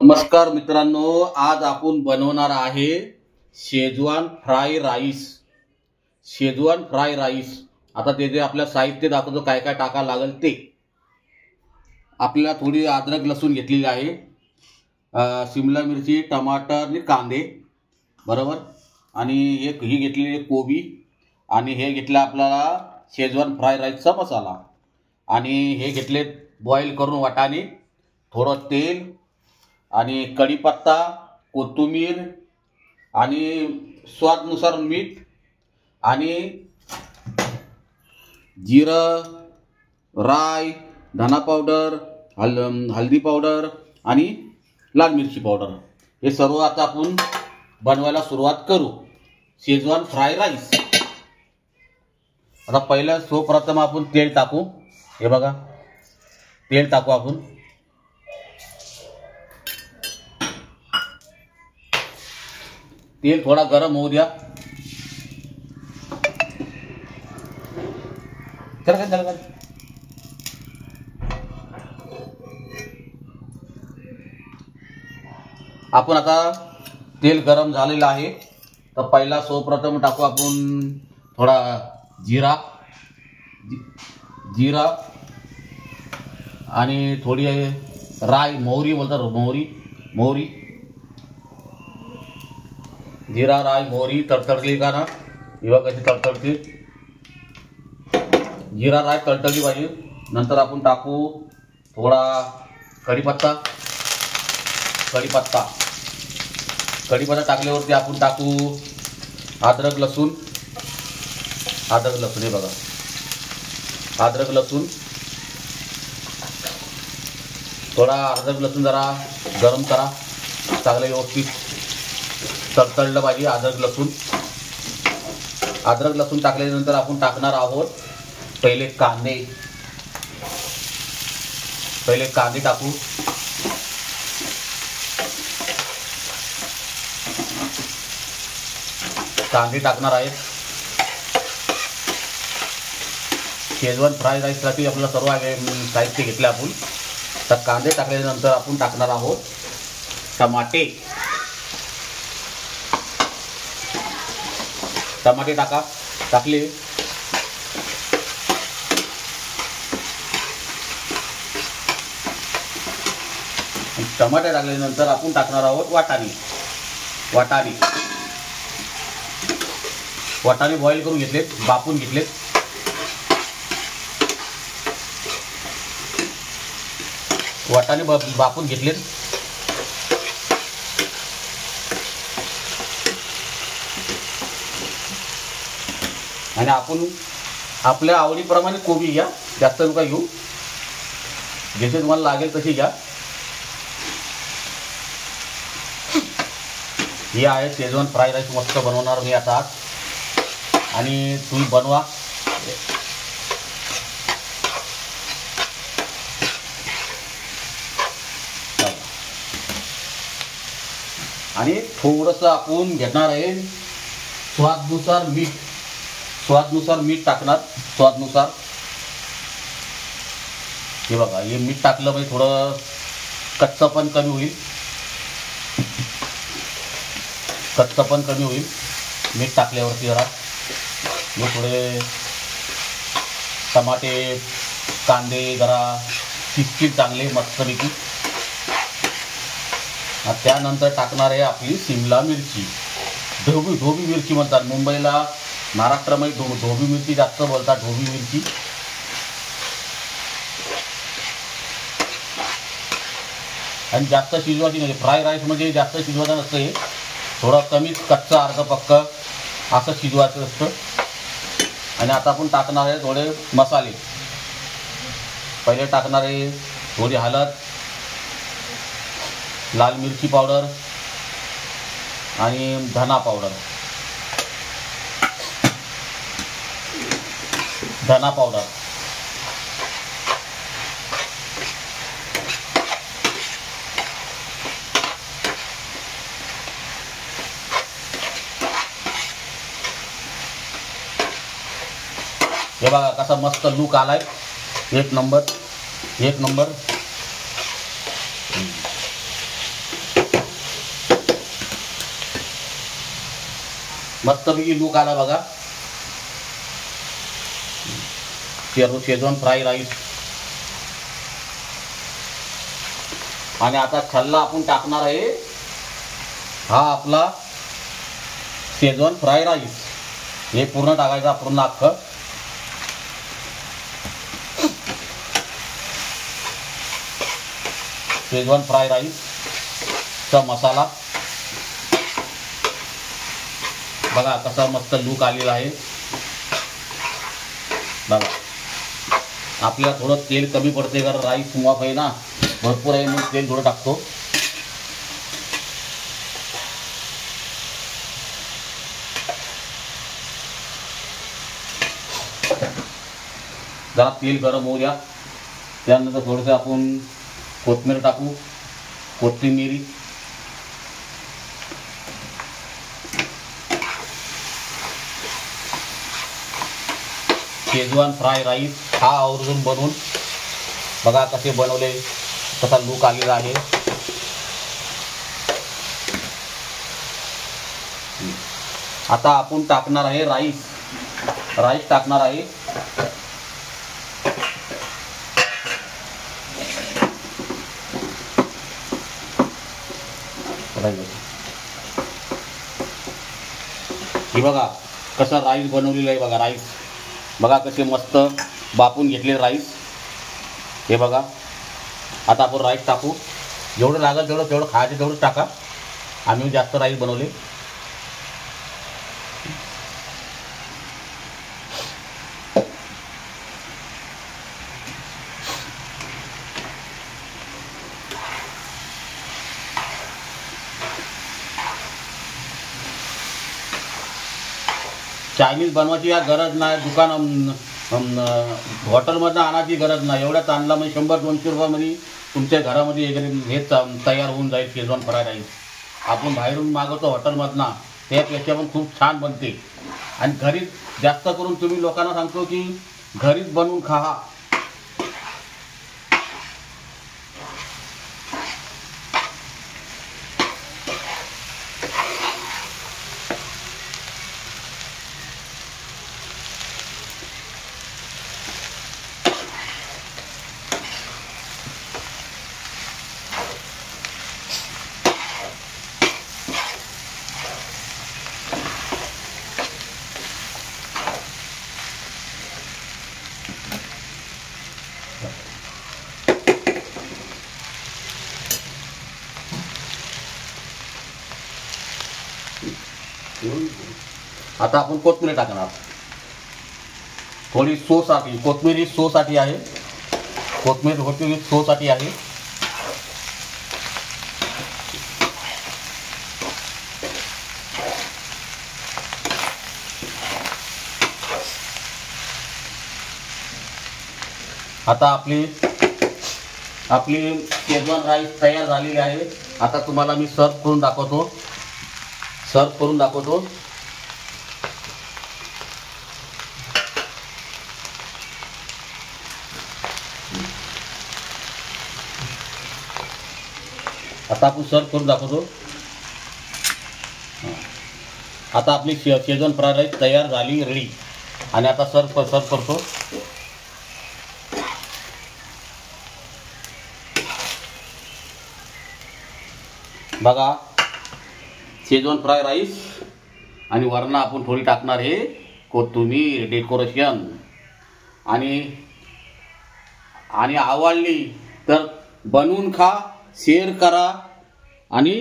नमस्कार मित्रांनो, आज आपण बनवणार आहे Schezwan fry rice. Schezwan fry rice. आता ते आपल्या साहित्य दाखवतो काय काय टाकायला लागेल ते. आपल्याला थोडी अद्रक लसूण घेतलेली आहे, शिमला मिरची, टमाटर आणि कांदे, बरोबर. आणि एक ही घेतलेली कोबी, आणि हे घेतलं आपल्याला शेजवान फ्राय राईसचा मसाला, आणि हे घेतले बॉईल करून वाटाणे, थोडं तेल आणि कढीपत्ता, कोथिंबीर आणि स्वादानुसार मीठ आणि जिरं, राई, धना पावडर, हळदी पावडर आणि लाल मिरची पावडर. हे सर्व आता आपण बनवायला सुरुवात करू. Schezwan fry rice. आता पहिला सर्वप्रथम आपण तेल टाकू. हे बघा, तेल टाकू आपण. तेल थोड़ा गरम हो गया. चल. आपण आता तेल गरम झालेलं आहे, तर पहिला सर्वप्रथम टाकू आपण थोडा जीरा आणि थोडी राई, मोहरी बोलतात, मोहरी. जीरा, राई, मोहरी तडतडली का ना, किंवा कशी तडतडते. जीरा, राई तडतडली पाहिजे. नंतर आपण टाकू थोडा कढीपत्ता टाकल्यावरती आपण टाकू अद्रक लसूण. हे बघा, अद्रक लसूण. थोडा अद्रक लसूण जरा गरम करा, चांगलं व्यवस्थित तडतडलं पाहिजे अद्रक लसूण टाकल्यानंतर आपण टाकणार आहोत पहिले कांदे टाकू. कांदे टाकणार आहेत. शेजवान फ्राय राईससाठी आपल्याला सर्व साहित्य घेतले आपण. तर कांदे टाकल्यानंतर आपण टाकणार आहोत टमाटे टाकले. टमाटे टाकल्यानंतर आपण टाकणार आहोत वाटाणे बॉईल करून घेतलेत, बापून घेतलेत. वाटाणे बापून घेतलेत. आणि आपण आपल्या आवडीप्रमाणे कोबी घ्या, जास्त नका घेऊ, जसे तुम्हाला लागेल तशी घ्या. हे आहे शेजवान फ्राय राईस, मस्त बनवणार मी आता आज, आणि तुम्ही बनवा. आणि थोडंसं आपण घेणार आहे स्वादानुसार मीठ टाकणार. स्वादानुसार. हे बघा, हे मीठ टाकलं म्हणजे थोडं कच्चपण कमी होईल. मीठ टाकल्यावरती जरा मग थोडे टमाटे, कांदे जरा शिजतील चांगले मस्तपैकी. त्यानंतर टाकणार आहे आपली शिमला मिरची. ढोबी मिरची म्हणतात मुंबईला, महाराष्ट्रामध्ये ढोबी मिरची जास्त बोलतात, ढोबी मिरची. आणि जास्त शिजवायची नाही. फ्राय राईसमध्ये जास्त शिजवायचं नसतं, हे थोडं कमीच, कच्चं अर्ध पक्क असं शिजवायचं असतं. आणि आता आपण टाकणार आहे थोडे मसाले. पहिले टाकणार आहे थोडी हळद, लाल मिरची पावडर आणि धना पावडर. हे बघा कसा मस्त लुक आलाय, एक नंबर. मस्तपैकी लूक आला बघा. Schezwan fry rice. आणि आता छल्ला आपण टाकणार आहे हा आपला शेजवान फ्राय राईस. हे पूर्ण टाकायचा, पूर्ण अख्खं. शेजवान फ्राय राईसचा मसाला बघा कसा मस्त लूक आलेला आहे बघा. आपल्याला थोडं तेल कमी पडते कारण राईस मुवाफ आहे ना, भरपूर आहे म्हणून तेल थोडं टाकतो. जरा तेल गरम होऊ द्या. त्यानंतर थोडंसं आपण कोथिंबीर टाकू. कोथिंबीर, शेजवान फ्राय राईस हा आवर्जून बनवून बघा कसे बनवले, कसा लूक आलेला आहे. आता आपण टाकणार आहे राईस. राईस टाकणार आहे. हे बघा कसा राईस बनवलेला आहे बघा. राईस बघा कसे मस्त बापून घेतले राईस. हे बघा. आता आपण राईस टाकू. जेवढं लागेल तेवढं खायचं तेवढंच टाका. आम्ही जास्त राईस बनवले. चायनीज बनवायची या गरज नाही. हॉटेलमधनं आणायची गरज नाही. एवढ्याच आणला म्हणजे 100-200 रुपयामध्ये तुमच्या घरामध्ये हे तयार होऊन जाईल शेजवान फ्राय राईस. आपण बाहेरून मागवतो हॉटेलमधनं, त्यापेक्षा पण खूप छान बनते. आणि घरीच जास्त करून तुम्ही लोकांना सांगतो की घरीच बनवून खा. आता आपण कोथिंबीर टाकणार. थोडी सोसाठी, कोथिंबीर ही सोसाठी आहे. कोथिंबीर सोसाठी आहे. आता आपली शेजवान राईस तयार झालेली आहे. आता तुम्हाला मी सर्व करून दाखवतो. आता आपण सर्व करून दाखवतो. आता आपली शेजवान फ्राय राईस तयार झाली, रेडी. आणि आता सर्व करतो. बघा शेजवान फ्राय राईस. आणि वरनं आपण थोडी टाकणार आहे कोथिंबीर डेकोरेशन. आणि आवडली तर बनवून खा, शेअर करा आणि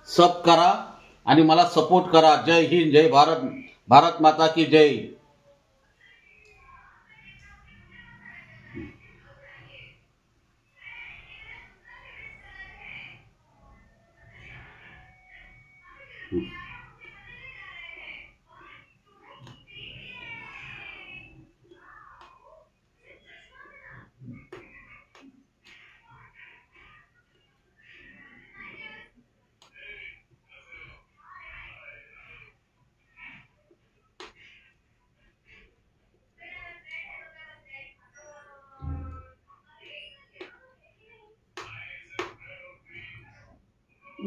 सब करा आणि मला सपोर्ट करा. जय हिंद, जय भारत, भारत माता की जय.